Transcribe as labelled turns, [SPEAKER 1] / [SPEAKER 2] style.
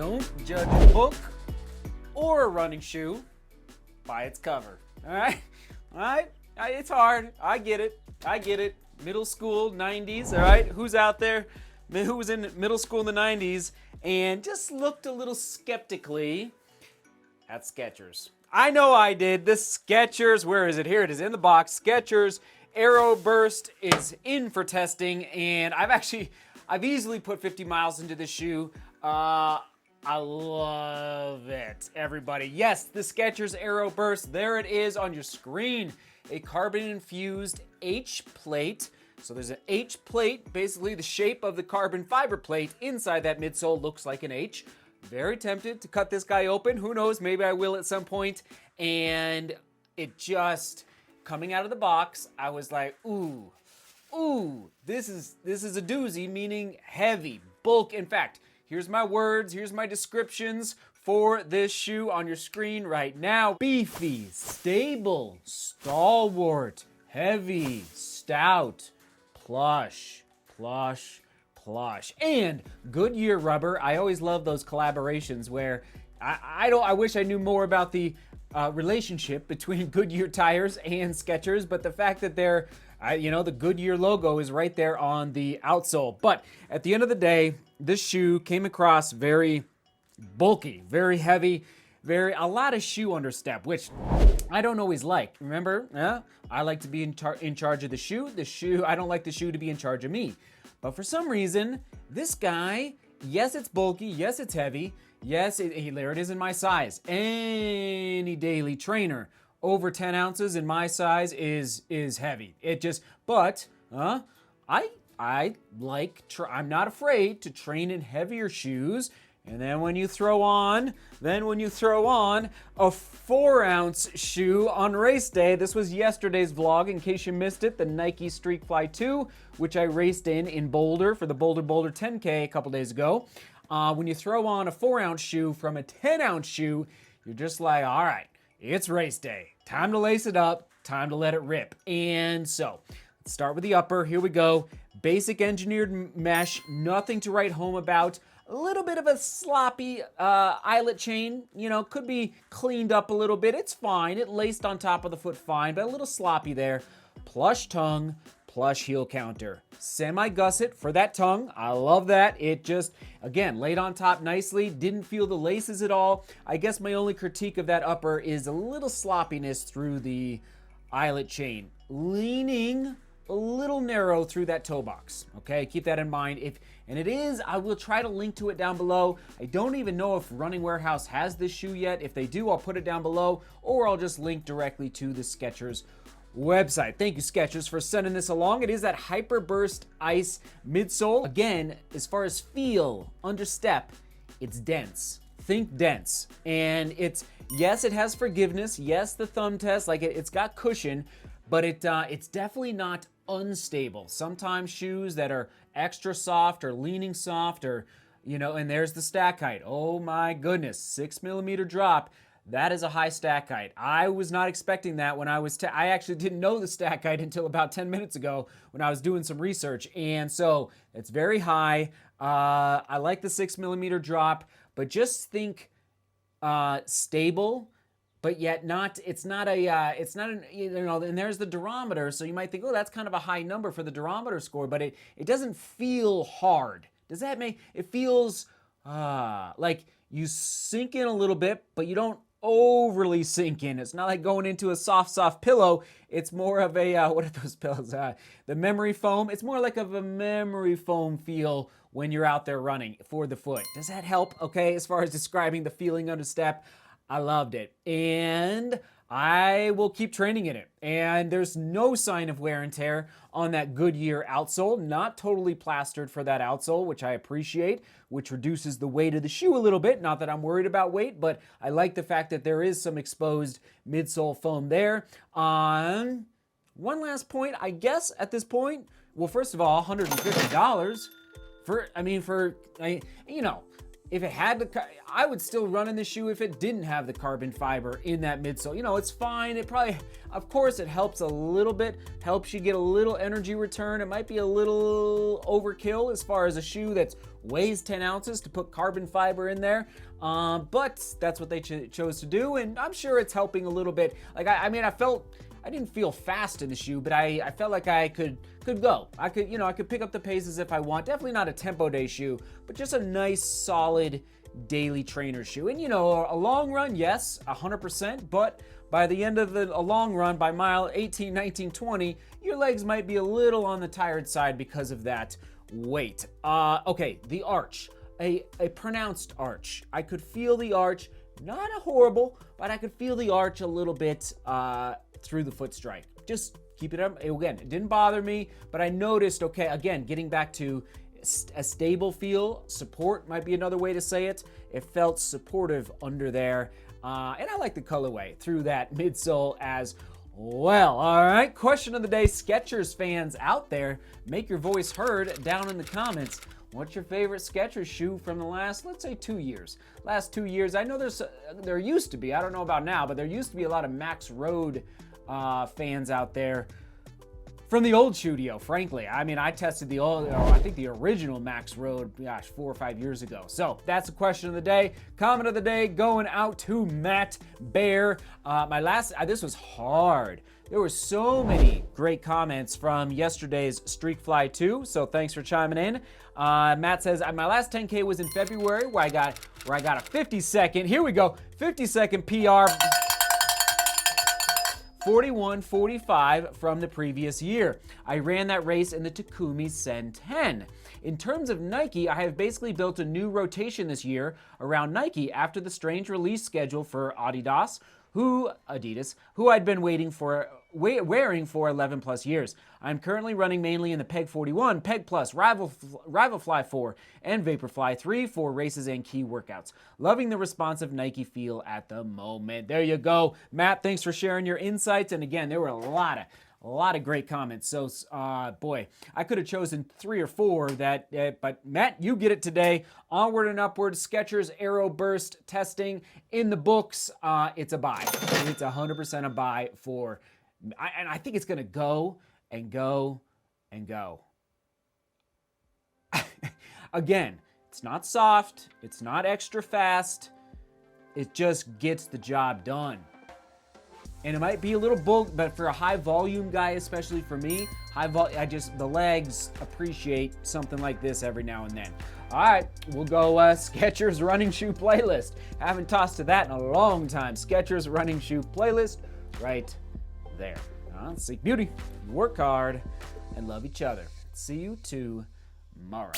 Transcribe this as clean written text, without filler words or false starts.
[SPEAKER 1] Don't judge a book or a running shoe by its cover. All right? All right? It's hard. I get it. I get it. Middle school, 90s, all right? Who's out there who was in middle school in the 90s and just looked a little skeptically at Skechers? I know I did. This Skechers, where is it? Here it is in the box. Skechers Aero Burst is in for testing, and I've easily put 50 miles into this shoe. I love it, everybody. Yes, the Skechers Aero Burst, there it is on your screen. A carbon-infused H plate. So there's an H plate, basically the shape of the carbon fiber plate inside that midsole looks like an H. Very tempted to cut this guy open. Who knows, maybe I will at some point. And it just, coming out of the box, I was like, ooh, this is a doozy, meaning heavy, bulk. In fact, here's my words, here's my descriptions for this shoe on your screen right now. Beefy, stable, stalwart, heavy, stout, plush, and Goodyear rubber. I always love those collaborations where I wish I knew more about the relationship between Goodyear tires and Skechers, but the fact that they're, the Goodyear logo is right there on the outsole. But at the end of the day, this shoe came across very bulky, very heavy, a lot of shoe understep, which I don't always like. Remember, I like to be in charge of the shoe. I don't like the shoe to be in charge of me. But for some reason, this guy, yes, it's bulky, yes, it's heavy, yes, there it is in my size. Any daily trainer over 10 ounces in my size is heavy. I'm not afraid to train in heavier shoes. And then when you throw on a 4-ounce shoe on race day, this was yesterday's vlog, in case you missed it, the Nike Streak Fly 2, which I raced in Boulder for the Boulder 10K a couple days ago. When you throw on a 4-ounce shoe from a 10-ounce shoe, you're just like, all right, it's race day. Time to lace it up, time to let it rip. And so, let's start with the upper. Here we go. Basic engineered mesh, nothing to write home about. A little bit of a sloppy eyelet chain, could be cleaned up a little bit. It's fine. It laced on top of the foot fine, but a little sloppy there. Plush tongue, plush heel counter. Semi-gusset for that tongue. I love that. It just, again, laid on top nicely. Didn't feel the laces at all. I guess my only critique of that upper is a little sloppiness through the eyelet chain. Leaning a little narrow through that toe box. Okay, keep that in mind. I will try to link to it down below. I don't even know if Running Warehouse has this shoe yet. If they do, I'll put it down below, or I'll just link directly to the Skechers website. Thank you, Skechers, for sending this along. It is that Hyper Burst Ice midsole. Again, as far as feel, under step, it's dense. Think dense. And yes, it has forgiveness. Yes, the thumb test, it's got cushion, but it's definitely not unstable. Sometimes shoes that are extra soft or leaning soft and there's the stack height. Oh my goodness, 6mm drop. That is a high stack height. I was not expecting that when I actually didn't know the stack height until about 10 minutes ago when I was doing some research. And so it's very high. I like the 6mm drop, but just think stable, but yet not, and there's the durometer, so you might think, oh, that's kind of a high number for the durometer score, but it doesn't feel hard. Does that make, it feels like you sink in a little bit, but you don't overly sink in. It's not like going into a soft pillow. It's more of a, what are those pillows? The memory foam. It's more like of a memory foam feel when you're out there running for the foot. Does that help? Okay, as far as describing the feeling under step, I loved it. And I will keep training in it. And there's no sign of wear and tear on that Goodyear outsole. Not totally plastered for that outsole, which I appreciate, which reduces the weight of the shoe a little bit. Not that I'm worried about weight, but I like the fact that there is some exposed midsole foam there. On one last point, I guess at this point, well, first of all, $150 if it had the, I would still run in the shoe if it didn't have the carbon fiber in that midsole. You know, it's fine. It probably, of course, it helps a little bit, helps you get a little energy return. It might be a little overkill as far as a shoe that weighs 10 ounces to put carbon fiber in there. But that's what they chose to do, and I'm sure it's helping a little bit. Like, I mean, I didn't feel fast in the shoe, but I felt like I could go. I could pick up the paces if I want. Definitely not a tempo day shoe, but just a nice, solid daily trainer shoe. And, you know, a long run, yes, 100%, but by the end of a long run, by mile 18, 19, 20, your legs might be a little on the tired side because of that weight. Okay, the arch. A pronounced arch. I could feel the arch, not a horrible, but I could feel the arch a little bit through the foot strike. Just keep it up. Again, it didn't bother me, but I noticed, okay, again, getting back to a stable feel, support might be another way to say it. It felt supportive under there, and I like the colorway through that midsole as well. All right, question of the day, Skechers fans out there, make your voice heard down in the comments. What's your favorite Skechers shoe from the last, let's say, 2 years? Last 2 years, I know there used to be, I don't know about now, but there used to be a lot of Max Road fans out there from the old studio, frankly. I mean, I tested the old, I think the original Max Road, gosh, 4 or 5 years ago. So that's the question of the day. Comment of the day going out to Matt Bear. This was hard. There were so many great comments from yesterday's Streak Fly 2, so thanks for chiming in. Matt says, my last 10K was in February where I got a 50-second, here we go, 50-second PR, 41:45 from the previous year. I ran that race in the Takumi Sen 10. In terms of Nike, I have basically built a new rotation this year around Nike after the strange release schedule for Adidas, who I'd been wearing for 11 plus years. I'm currently running mainly in the Peg 41, Peg Plus, Rival Fly 4, and Vaporfly 3 for races and key workouts. Loving the responsive Nike feel at the moment. There you go. Matt, thanks for sharing your insights. And again, there were a lot of great comments. So, boy, I could have chosen 3 or 4 but Matt, you get it today. Onward and upward, Skechers Aero Burst testing in the books. It's a buy. It's 100% a buy for, and I think it's going to go and go and go. Again, it's not soft. It's not extra fast. It just gets the job done. And it might be a little bulk, but for a high volume guy, especially for me, the legs appreciate something like this every now and then. All right, we'll go Skechers running shoe playlist. Haven't tossed to that in a long time. Skechers running shoe playlist right there. Seek beauty, work hard, and love each other. See you tomorrow.